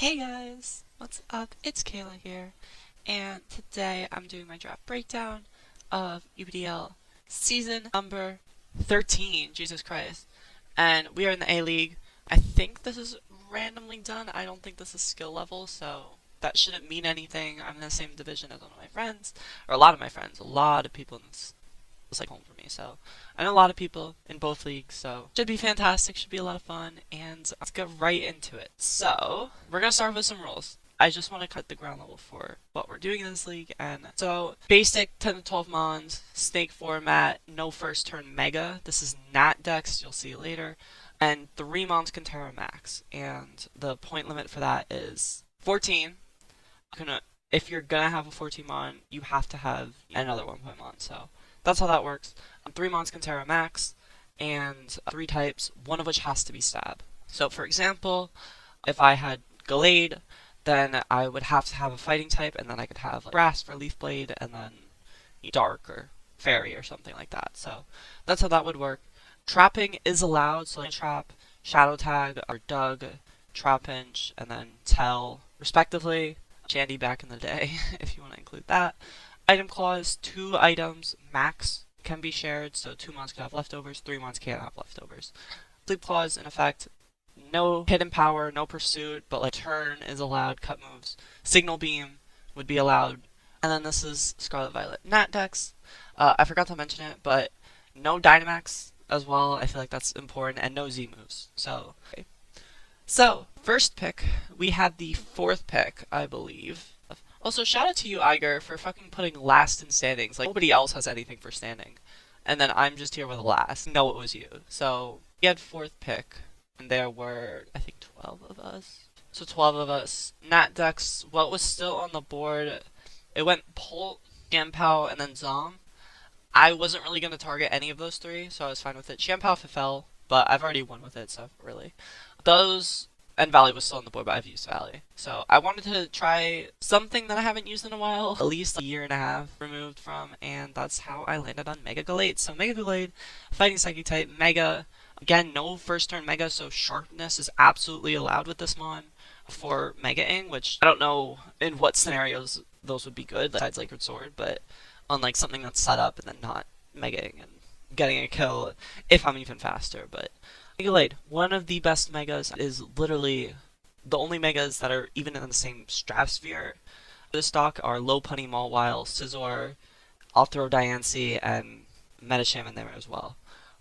Hey guys, what's up? It's Kayla here, and today I'm doing my draft breakdown of UBDL season number 13, Jesus Christ. And we are in the A League. I think this is randomly done. I don't think this is skill level, so that shouldn't mean anything. I'm in the same division as one of my friends, or a lot of my friends. A lot of people in this was like home for me, so I know a lot of people in both leagues, so should be fantastic, should be a lot of fun, and let's get right into it. So we're gonna start with some rules. I just want to cut the ground level for what we're doing in this league, and so basic 10 to 12 mons, snake format, no first turn mega. This is not dex, you'll see later, and 3 mons can Terra max, and the point limit for that is 14. If you're gonna have a 14 mon, you have to have another 1 point mon, so that's how that works. 3 mons can Terra max, and 3 types, one of which has to be stab. So for example, if I had Gallade, then I would have to have a fighting type, and then I could have like, grass for leaf blade, and then dark or fairy or something like that. So that's how that would work. Trapping is allowed, so like trap, shadow tag, or dug, trap pinch, and then tell, respectively. Shandy back in the day, if you want to include that. Item clause, 2 items max can be shared, so 2 mons can have leftovers, 3 mons can't have leftovers. Sleep clause, in effect, no hidden power, no pursuit, but like turn is allowed, cut moves. Signal beam would be allowed. And then this is Scarlet Violet Nat Dex. I forgot to mention it, but no Dynamax as well, I feel like that's important, and no Z moves. So, okay. So, first pick, we had the 4th pick, I believe. Also, shout out to you, Aiger, for fucking putting last in standings. Like, nobody else has anything for standing. And then I'm just here with last. No, it was you. So, we had 4th pick, and there were, I think, 12 of us. So, 12 of us. Nat Dex, what was still on the board, it went Polt, Shampoo, and then Zom. I wasn't really going to target any of those 3, so I was fine with it. Shampoo if it fell, but I've already won with it, so really. Those, and Valley was still on the board, but I've used Valley. So I wanted to try something that I haven't used in a while, at least a year and a half removed from, and that's how I landed on Mega Gallade. So Mega Gallade, fighting psychic type, Mega. Again, no first turn Mega, so sharpness is absolutely allowed with this mon for Mega-ing, which I don't know in what scenarios those would be good, besides Lakered Sword, but unlike something that's set up and then not Mega-ing and getting a kill if I'm even faster, but Gallade, one of the best megas, is literally the only megas that are even in the same stratosphere. This stock are Low Punny Mawile, Scizor, I'll throw Diancie, and Metacham in there as well.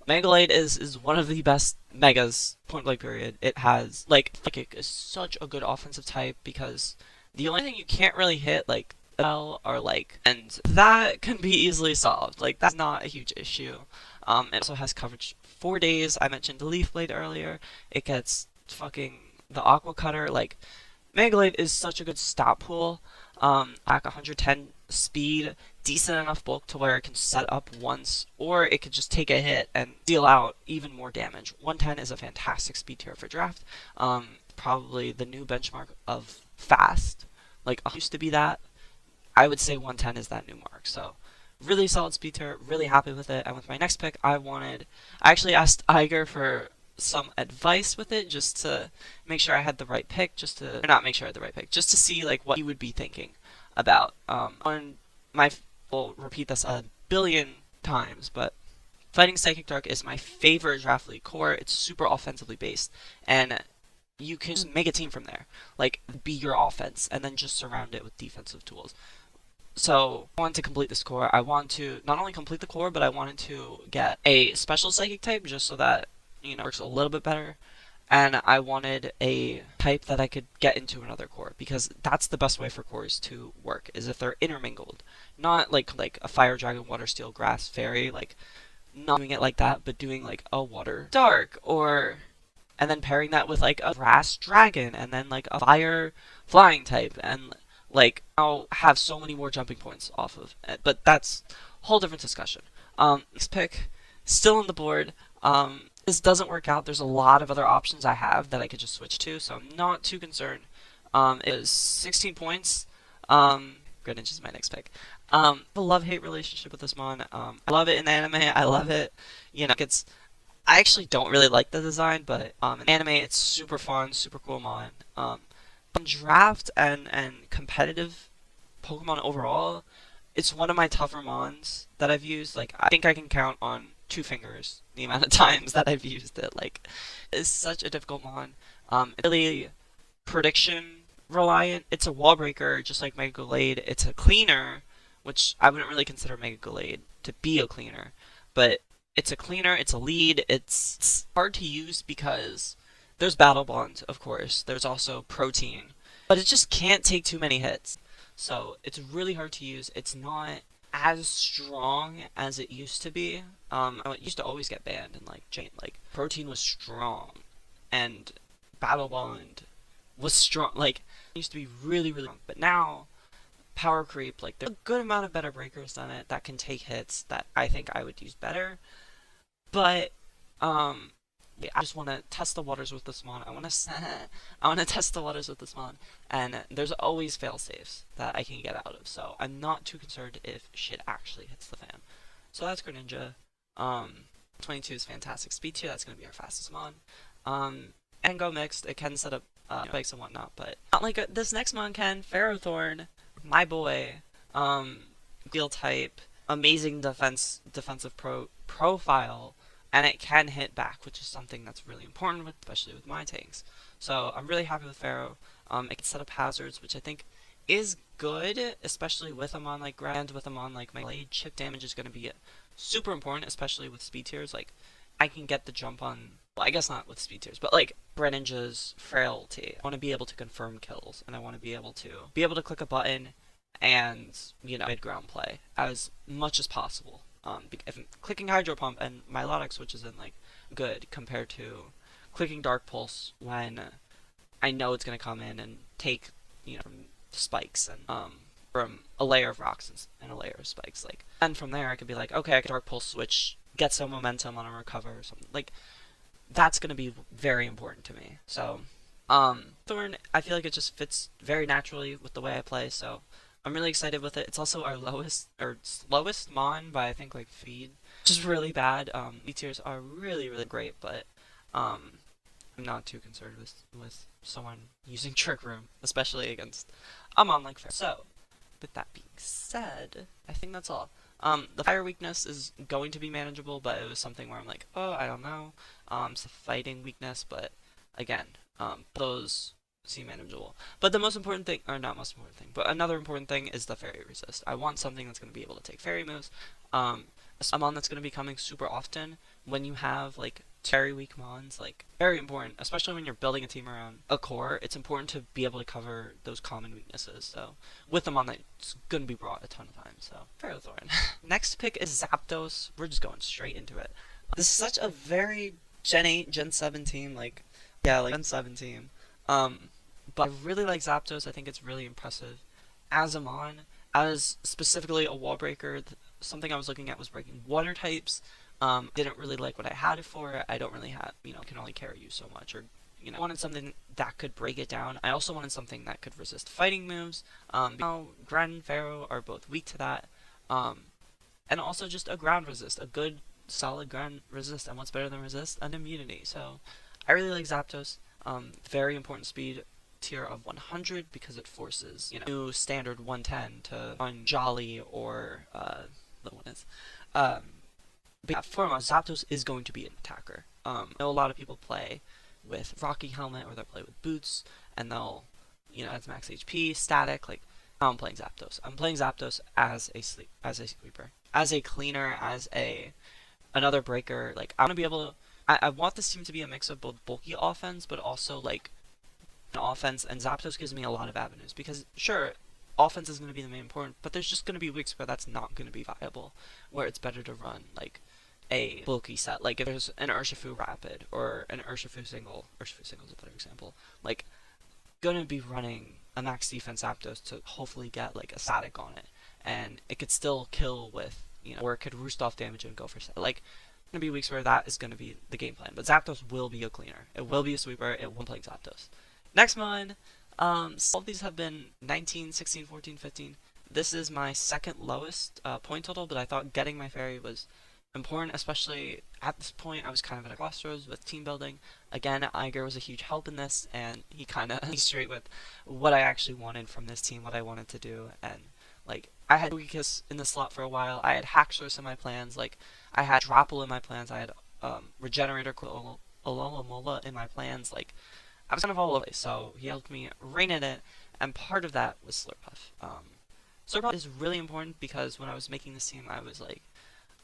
Megalade is one of the best megas, point blank period. It has, like, Psychic is such a good offensive type because the only thing you can't really hit, like, are like, and that can be easily solved. Like, that's not a huge issue. It also has coverage 4 days. I mentioned the Leaf Blade earlier. It gets fucking the Aqua Cutter. Like, Megalade is such a good stop pool. Back 110 speed, decent enough bulk to where it can set up once, or it could just take a hit and deal out even more damage. 110 is a fantastic speed tier for draft. Probably the new benchmark of fast. Like, used to be that. I would say 110 is that new mark. So, really solid speed tier, really happy with it. And with my next pick, I actually asked Aiger for some advice with it, just to make sure I had the right pick, just to see like what he would be thinking about. We'll repeat this a billion times, but Fighting Psychic Dark is my favorite draft league core. It's super offensively based, and you can just make a team from there. Like, be your offense, and then just surround it with defensive tools. So, I wanted to complete this core. I want to not only complete the core, but I wanted to get a special psychic type just so that, works a little bit better. And I wanted a type that I could get into another core, because that's the best way for cores to work, is if they're intermingled. Not like a fire dragon, water steel, grass, fairy, like, not doing it like that, but doing like a water dark, and then pairing that with like a grass dragon, and then like a fire flying type, and like, I'll have so many more jumping points off of it, but that's a whole different discussion. Next pick, still on the board. This doesn't work out, there's a lot of other options I have that I could just switch to, so I'm not too concerned. It is 16 points. Greenwich is my next pick. I have a love-hate relationship with this mon. I love it in anime, I love it, I actually don't really like the design, but in anime it's super fun, super cool mon. But Draft and competitive Pokemon overall, it's one of my tougher mons that I've used. Like, I think I can count on two fingers the amount of times that I've used it. Like, it's such a difficult mon. It's really prediction reliant. It's a wall breaker, just like Mega Gallade. It's a cleaner, which I wouldn't really consider Mega Gallade to be a cleaner, but it's a cleaner. It's a lead. It's hard to use because there's Battle Bond, of course. There's also Protein, but it just can't take too many hits. So it's really hard to use. It's not as strong as it used to be. It used to always get banned, and like Protein was strong, and Battle Bond was strong. Like, it used to be really, really strong. But now, Power Creep, like, there's a good amount of better breakers than it that can take hits that I think I would use better. But, yeah, I just want to test the waters with this mod. I want to test the waters with this mod. And there's always fail safes that I can get out of. So I'm not too concerned if shit actually hits the fan. So that's Greninja. 22 is fantastic speed tier. That's going to be our fastest mod. And go mixed. It can set up spikes and whatnot, but not like this next mon can. Ferrothorn, my boy. Steel type, amazing defensive profile, and it can hit back, which is something that's really important, especially with my tanks. So I'm really happy with Pharaoh. It can set up hazards, which I think is good, especially with a mon like Grand, with a mon like my Gallade. Chip damage is going to be super important, especially with speed tiers. Like, I can get the jump on, well, I guess not with speed tiers, but like Greninja's frailty. I want to be able to confirm kills, and I want to be able to click a button and, mid-ground play as much as possible. If I'm clicking Hydro Pump and my Milotic switch is in, like, good compared to clicking Dark Pulse when I know it's going to come in and take, from spikes and, from a layer of rocks and a layer of spikes. Like, and from there I could be like, okay, I can Dark Pulse switch, get some momentum on a recover or something. Like, that's going to be very important to me. So, Thorn, I feel like it just fits very naturally with the way I play, so I'm really excited with it. It's also our slowest mon by, I think, like, feed, which is really bad. E tiers are really, really great, but I'm not too concerned with someone using Trick Room, especially against a mon like Fair. So, with that being said, I think that's all. The fire weakness is going to be manageable, but it was something where I'm like, oh, I don't know. It's a fighting weakness, but again, those seem manageable. But the most important thing, or not most important thing, but another important thing is the fairy resist. I want something that's going to be able to take fairy moves. A mon that's going to be coming super often when you have, like, fairy weak mons, like, very important, especially when you're building a team around a core. It's important to be able to cover those common weaknesses. So with a mon that's going to be brought a ton of times. So Ferrothorn. Next pick is Zapdos. We're just going straight into it. This is such a very Gen 8, Gen 7 team. Like, yeah, like Gen 7 team. But I really like Zapdos. I think it's really impressive as a mon, as specifically a wall breaker. Something I was looking at was breaking water types. Didn't really like what I had it for. I don't really have, can only carry you so much, or, I wanted something that could break it down. I also wanted something that could resist fighting moves. Grand and Pharaoh are both weak to that. And also just a ground resist, a good, solid ground resist. And what's better than resist? An immunity. So I really like Zapdos. Very important speed tier of 100 because it forces, new standard 110 to run Jolly or, the one is, but yeah, foremost, Zapdos is going to be an attacker. I know a lot of people play with Rocky Helmet or they'll play with Boots, and they'll, as max HP, static. Like, I'm playing Zapdos. I'm playing Zapdos as a sweeper, as a cleaner, as another breaker. Like, I want to be able to. I want this team to be a mix of both bulky offense, but also like an offense. And Zapdos gives me a lot of avenues because sure, offense is going to be the main important, but there's just going to be weeks where that's not going to be viable, where it's better to run like a bulky set. Like if there's an Urshifu Rapid or an Urshifu Single is a better example. Like, gonna be running a max defense Zapdos to hopefully get like a static on it, and it could still kill with, or it could roost off damage and go for set. Like, gonna be weeks where that is gonna be the game plan. But Zapdos will be a cleaner. It will be a sweeper. It won't play Zapdos. Next mon. All of these have been 19, 16, 14, 15. This is my second lowest point total, but I thought getting my fairy was important, especially at this point. I was kind of at a crossroads with team building. Again, Aiger was a huge help in this, and he kind of straight with what I actually wanted from this team, what I wanted to do, and like I had Weakest in the slot for a while. I had Hacksource in my plans. Like I had Dropple in my plans. I had Regenerator Alola in my plans. Like I was kind of all over it, so he helped me rein in it, and part of that was Slurpuff. Slurpuff is really important because when I was making this team, I was like,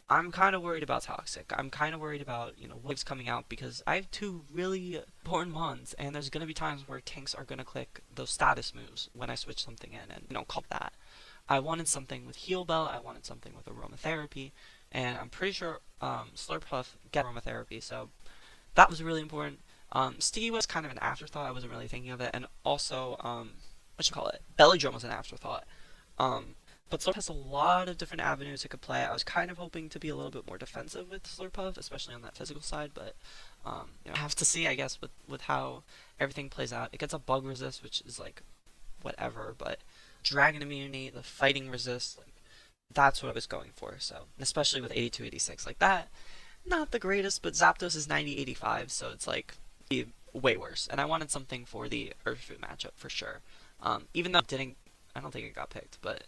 I'm kind of worried about Toxic. I'm kind of worried about, waves coming out because I have two really important mons, and there's going to be times where tanks are going to click those status moves when I switch something in, and, call that. I wanted something with Heal Bell, I wanted something with Aromatherapy, and I'm pretty sure Slurpuff get Aromatherapy, so that was really important. Sticky was kind of an afterthought, I wasn't really thinking of it, and also, Belly Drum was an afterthought. But Slurpuff has a lot of different avenues it could play. I was kind of hoping to be a little bit more defensive with Slurpuff, especially on that physical side, but I have to see, I guess, with how everything plays out. It gets a bug resist, which is like whatever, but dragon immunity, the fighting resist, like that's what I was going for. So, especially with 82-86 like that, not the greatest, but Zapdos is 90-85, so it's like way worse. And I wanted something for the Urshifu matchup for sure. Even though I don't think it got picked, but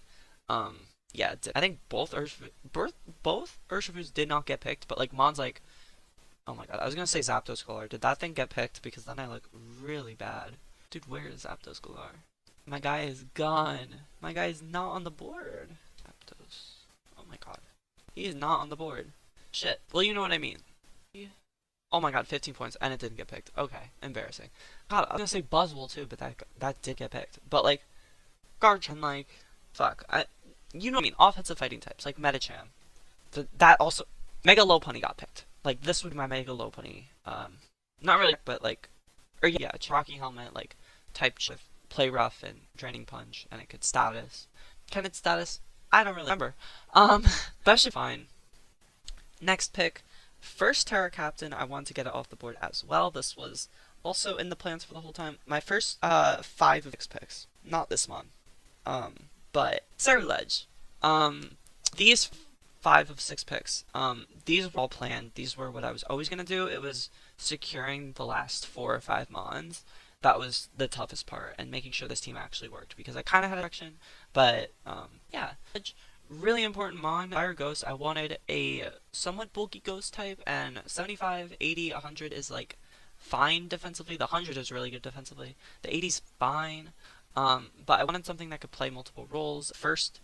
yeah, I think both Urshifus did not get picked, but like Mon's like, oh my god, I was gonna say Zapdos Galar. Did that thing get picked? Because then I look really bad. Dude, where is Zapdos Galar? My guy is gone. My guy is not on the board. Zapdos. Oh my god. He is not on the board. Shit. Well, you know what I mean. Oh my god, 15 points, and it didn't get picked. Okay, embarrassing. God, I was gonna say Buzzwole too, but that did get picked. But like, Garchomp, like, fuck. You know what I mean? Offensive fighting types, like Medicham. That also, Mega Lopunny got picked. Like, this would be my Mega Lopunny. Not really, but like, or yeah, Rocky Helmet, like, type with Play Rough and Draining Punch, and it could status. Can it status? I don't really remember. That should be fine. Next pick, first Terra Captain. I wanted to get it off the board as well. This was also in the plans for the whole time. My first 5 of 6 picks, not this one. But Ceruledge. These 5 of 6 picks, these were all planned. These were what I was always gonna do. It was securing the last 4 or 5 mons. That was the toughest part, and making sure this team actually worked, because I kind of had a direction, but yeah. Really important mon, Fire Ghost. I wanted a somewhat bulky ghost type, and 75, 80, 100 is like fine defensively. The 100 is really good defensively. The 80's fine. But I wanted something that could play multiple roles. First,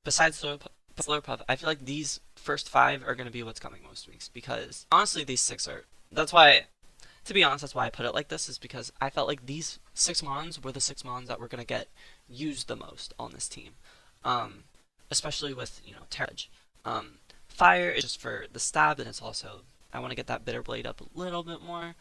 besides Slurpuff, I feel like these first 5 are going to be what's coming most weeks, because honestly these 6 are, that's why, to be honest, that's why I put it like this, is because I felt like these 6 mons were the 6 mons that were going to get used the most on this team. Especially with, Terrage. Fire is just for the stab, and it's also, I want to get that Bitter Blade up a little bit more.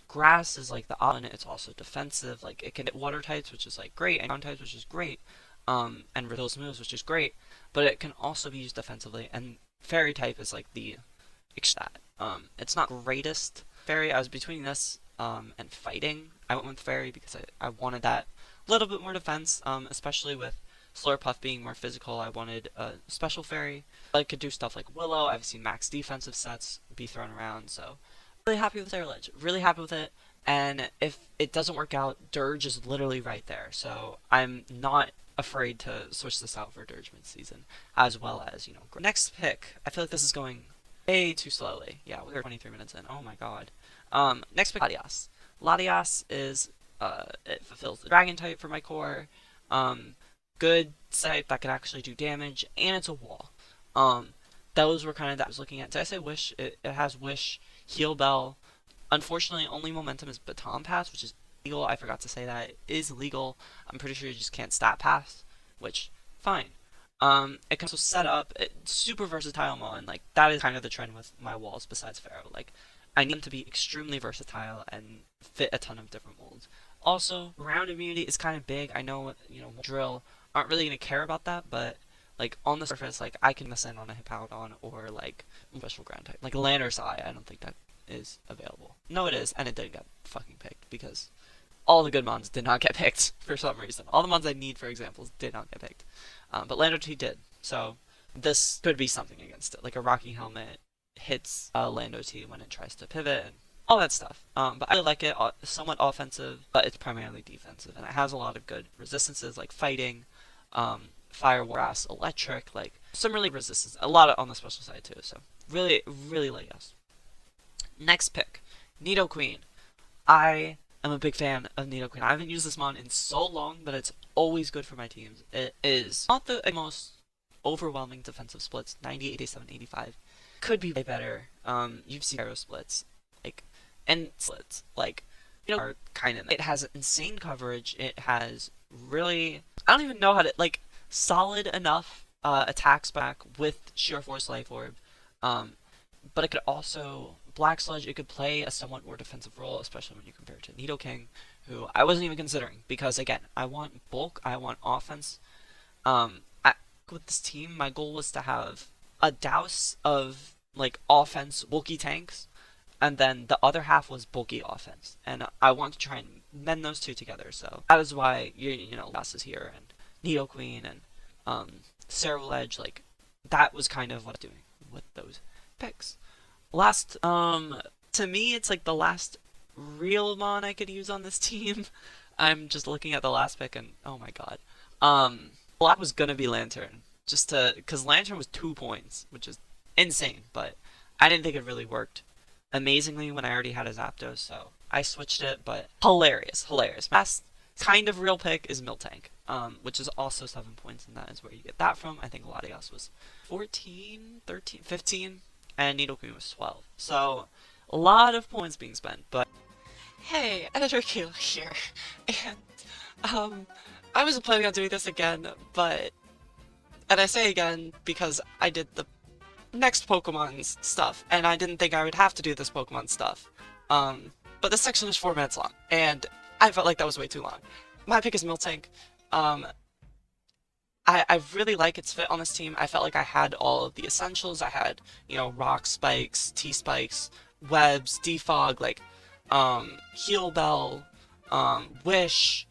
Grass is like the opposite, it's also defensive, like it can hit water types, which is like great, and ground types, which is great, and those moves, which is great, but it can also be used defensively, and fairy type is like the stat. It's not greatest fairy. I was between this and fighting. I went with fairy because I wanted that little bit more defense, especially with Slurpuff being more physical. I wanted a special fairy. I could do stuff like Willow. I've seen max defensive sets be thrown around, so really happy with Ceruledge. Really happy with it. And if it doesn't work out, Dirge is literally right there. So I'm not afraid to switch this out for Dirge mid-season, as well as, Next pick. I feel like this is going way too slowly. Yeah, we're 23 minutes in. Oh my god. Next pick, Latias. Latias is, it fulfills the Dragon type for my core. Good type that can actually do damage, and it's a wall. Those were kind of that I was looking at. Did I say Wish? It has Wish, Heal Bell. Unfortunately, only momentum is Baton Pass, which is legal. I forgot to say that. It is legal. I'm pretty sure you just can't stat pass, which, fine. It can also set up. It's super versatile mon. Like, that is kind of the trend with my walls besides Pharaoh. Like, I need them to be extremely versatile and fit a ton of different molds. Also, round immunity is kind of big. I know, Drill aren't really going to care about that, but like on the surface, like I can ascend on a Hippowdon or like special ground type. Like Lander's Eye, I don't think that is available. No, it is, and it didn't get fucking picked because all the good mons did not get picked for some reason. All the mons I need for examples did not get picked, but Lander's Eye did. So this could be something against it. Like a Rocky Helmet hits Lando T when it tries to pivot and all that stuff. But I really like it. Somewhat offensive, but it's primarily defensive, and it has a lot of good resistances like fighting, fire, grass, electric, like some really resistance. A lot on the special side too. So really, really like us. Next pick, Nidoqueen. I am a big fan of Nidoqueen. I haven't used this mon in so long, but it's always good for my teams. It is not the most overwhelming defensive splits, 90, 87, 85. Could be way better. You've seen arrow splits, like, and splits, like, are kind of. It has insane coverage. It has really, I don't even know how to, like, solid enough attacks back with Sheer Force Life Orb. But it could also Black Sludge. It could play a somewhat more defensive role, especially when you compare it to Nidoking, who I wasn't even considering because again, I want bulk, I want offense. With this team, my goal was to have a douse of like offense, bulky tanks, and then the other half was bulky offense, and I want to try and mend those two together. So that is why you know Gas is here and Nidoqueen and Ceruledge, like that was kind of what I'm doing with those picks. Last, to me, it's like the last real mon I could use on this team. I'm just looking at the last pick and oh my god. A lot was gonna be Lantern, just to, cause Lantern was 2 points, which is insane, but I didn't think it really worked amazingly when I already had a Zapdos, so I switched it, but hilarious, hilarious. Last kind of real pick is Miltank, which is also 7 points, and that is where you get that from. I think Latias was 14, 13, 15, and Nidoqueen was 12. So, a lot of points being spent, but... Hey, Editor Kayla here, and, I wasn't planning on doing this again, but... And I say again because I did the next Pokemon's stuff, and I didn't think I would have to do this Pokemon stuff. But this section is 4 minutes long, and I felt like that was way too long. My pick is Miltank. I really like its fit on this team. I felt like I had all of the essentials. I had, you know, Rock Spikes, T-Spikes, Webs, Defog, like, Heal Bell, Wish,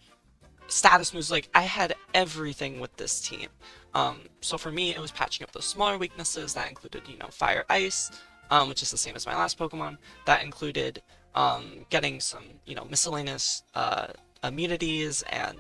Status Moves, like, I had everything with this team. So for me, it was patching up those smaller weaknesses. That included, you know, Fire, Ice, which is the same as my last Pokemon. That included, getting some, you know, miscellaneous, immunities and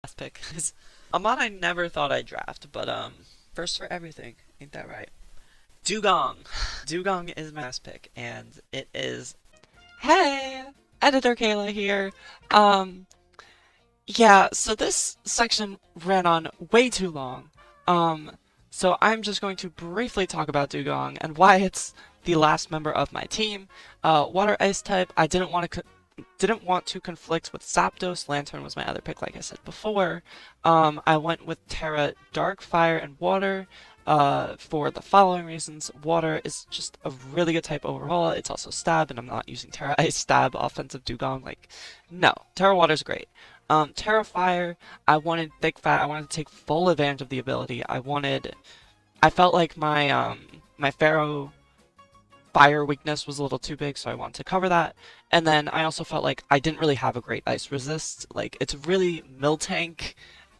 last pick is a mod I never thought I'd draft, but first for everything, ain't that right? Dugong. Dugong is my last pick, and it is. Hey, Editor Kayla here. Yeah, so this section ran on way too long. So I'm just going to briefly talk about Dugong and why it's the last member of my team. Water Ice type. I didn't want to conflict with Zapdos. Lantern was my other pick, like I said before. I went with Terra, Dark, Fire, and Water for the following reasons. Water is just a really good type overall. It's also Stab, and I'm not using Terra Ice Stab offensive Dugong. Like, no. Terra Water's great. Terra Fire, I wanted Thick Fat. I wanted to take full advantage of the ability. I felt like my Pharaoh Fire weakness was a little too big, so I wanted to cover that. And then I also felt like I didn't really have a great ice resist. Like, it's really Miltank,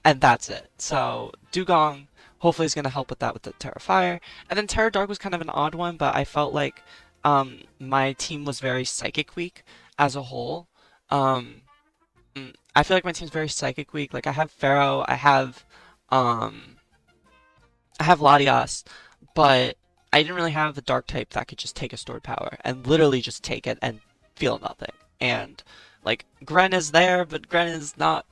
and that's it. So, Dugong hopefully is going to help with that with the Terra Fire. And then Terra Dark was kind of an odd one, but I felt like my team was very Psychic weak as a whole. I feel like my team's very psychic weak. Like I have Pharaoh, um I have Latias, but I didn't really have the dark type that could just take a stored power and literally just take it and feel nothing. And like Gren is there, but Gren is not.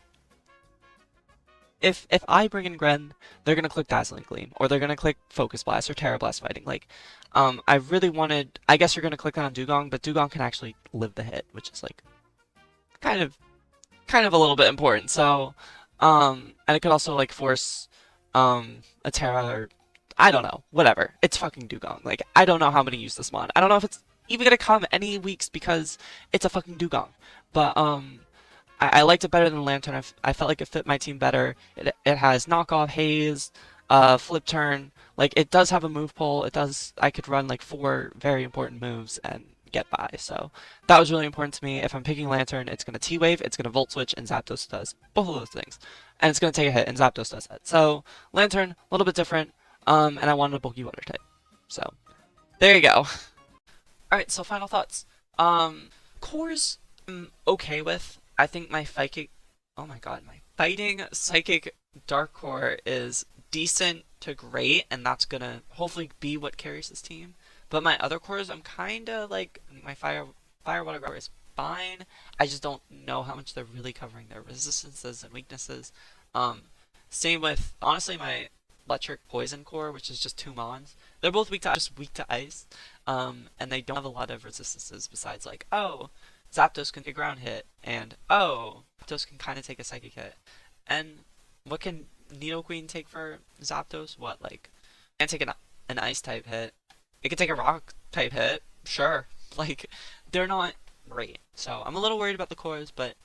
If I bring in Gren, they're gonna click Dazzling Gleam, or they're gonna click Focus Blast or Terra Blast fighting. Like, I really wanted. I guess you're gonna click that on Dugong, but Dugong can actually live the hit, which is like kind of a little bit important. So, and it could also like force a Terra or I don't know, whatever. It's fucking Dugong. Like I don't know how I'm gonna use this mon. I don't know if it's even gonna come any weeks because it's a fucking Dugong. But I liked it better than Lantern. I felt like it fit my team better. It has knockoff, haze, flip turn. Like it does have a move pull. It does. I could run like four very important moves and get by. So that was really important to me. If I'm picking Lantern, it's gonna T wave, it's gonna Volt Switch, and Zapdos does both of those things, and it's gonna take a hit, and Zapdos does that. So Lantern, a little bit different. And I wanted a bulky water type. So there you go. All right. So final thoughts. Cores I'm okay with. I think my psychic. Oh my god, my fighting psychic dark core is decent to great, and that's gonna hopefully be what carries this team. But my other cores, I'm kind of like my fire water core is fine. I just don't know how much they're really covering their resistances and weaknesses. Um, Same with honestly my electric poison core, which is just two mons. They're both weak to just weak to ice. And they don't have a lot of resistances besides like Zapdos can take a ground hit, and Zapdos can kind of take a psychic hit. And what can Nidoqueen take for Zapdos? What, like, can take an ice type hit. It can take a rock type hit, sure. Like, they're not great. So I'm a little worried about the cores, but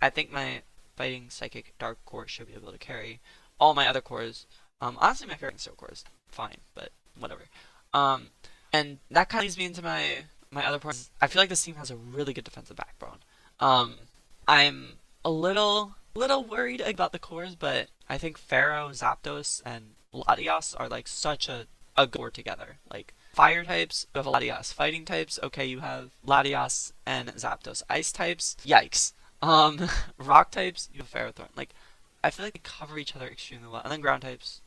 I think my fighting psychic dark core should be able to carry all my other cores. Honestly, my favorite steel core is fine, but whatever. Um, and that kind of leads me into my other points. I feel like this team has a really good defensive backbone. Um, I'm a little worried about the cores, but I think Pharaoh, Zapdos, and Latias are like such a good core together. Like fire types, you have Latias. Fighting types, okay, you have Latias and Zapdos. Ice types, yikes. Rock types, you have Ferrothorn. Like, I feel like they cover each other extremely well. And then ground types,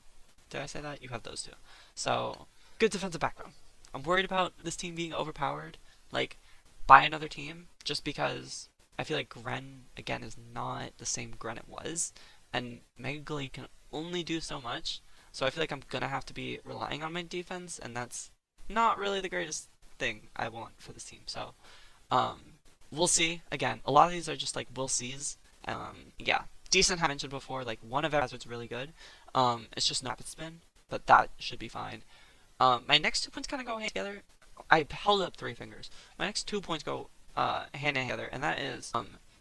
did I say that? You have those two. So, good defensive background. I'm worried about this team being overpowered, like, by another team, just because I feel like Gren, again, is not the same Gren it was, and Mega Gallade can only do so much, so I feel like I'm gonna have to be relying on my defense, and that's not really the greatest thing I want for this team. So, um, we'll see. Again, a lot of these are just like we'll sees. Yeah, decent. I mentioned before, like one of Hazard's really good. It's just not spin, but that should be fine. My next 2 points kind of go hand together. I held up three fingers. My next 2 points go hand in hand together, and that is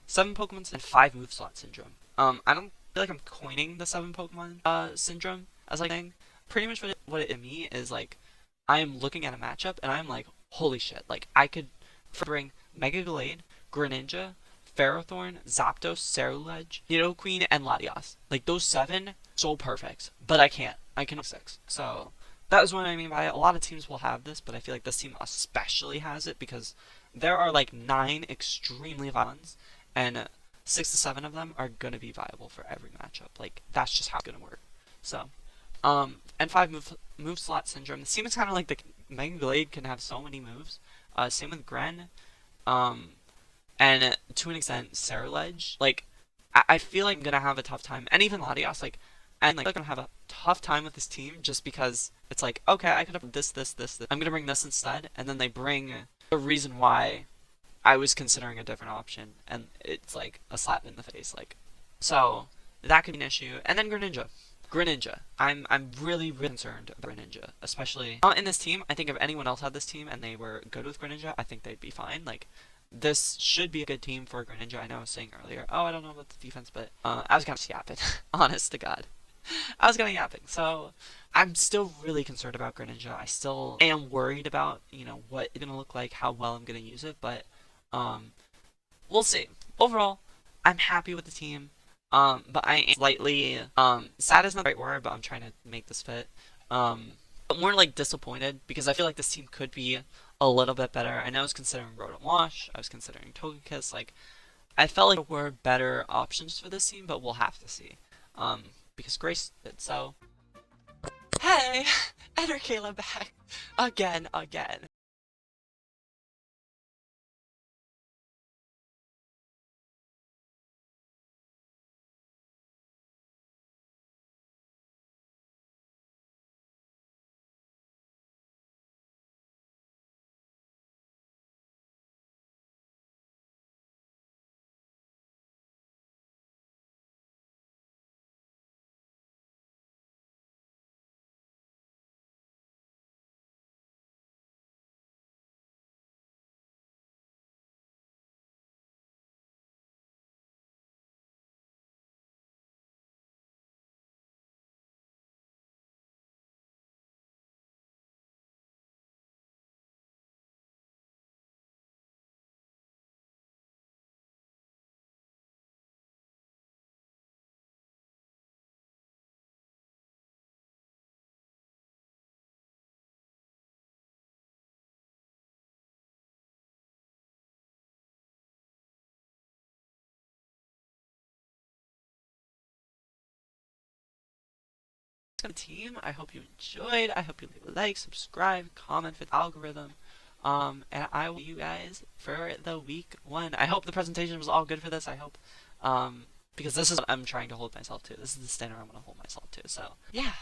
7 Pokemon and 5 move slot syndrome. I don't feel like I'm coining the 7 Pokemon syndrome as like thing. Pretty much what it in me is like I am looking at a matchup and I'm like, holy shit! Like I could bring Mega Gallade, Greninja, Ferrothorn, Zapdos, Ceruledge, Nidoqueen, and Latias. Like those seven, so perfect. But I can't. I can have six. So that is what I mean by it. A lot of teams will have this, but I feel like this team especially has it because there are like 9 extremely violent, and 6 to 7 of them are gonna be viable for every matchup. Like that's just how it's gonna work. So, and 5 move slot syndrome. The team is kind of like the Mega Gallade can have so many moves. Same with Gren. Um, and to an extent, Ceruledge. Like, I feel like I'm gonna have a tough time, and even Latias. Like, and like I'm gonna have a tough time with this team just because it's like, okay, I could have this. I'm gonna bring this instead, and then they bring the reason why I was considering a different option, and it's like a slap in the face. Like, so that could be an issue. And then Greninja. I'm really concerned about Greninja, especially not in this team. I think if anyone else had this team and they were good with Greninja, I think they'd be fine. Like, this should be a good team for Greninja. I know I was saying earlier, oh, I don't know about the defense, but I was kind of yapping. Honest to God. I was kind of yapping. So, I'm still really concerned about Greninja. I still am worried about, what it's going to look like, how well I'm going to use it, but um, we'll see. Overall, I'm happy with the team. But I am slightly, sad is not the right word, but I'm trying to make this fit. But more like disappointed because I feel like this team could be a little bit better. I know I was considering Rotom Wash, I was considering Togekiss, like, I felt like there were better options for this team, but we'll have to see. Because Grace did so. Hey, enter Kayla back again. Team, I hope you enjoyed. I hope you leave a like, subscribe, comment for the algorithm. And I will see you guys for the week 1. I hope the presentation was all good for this. I hope, because this is what I'm trying to hold myself to. This is the standard I'm going to hold myself to. So, yeah.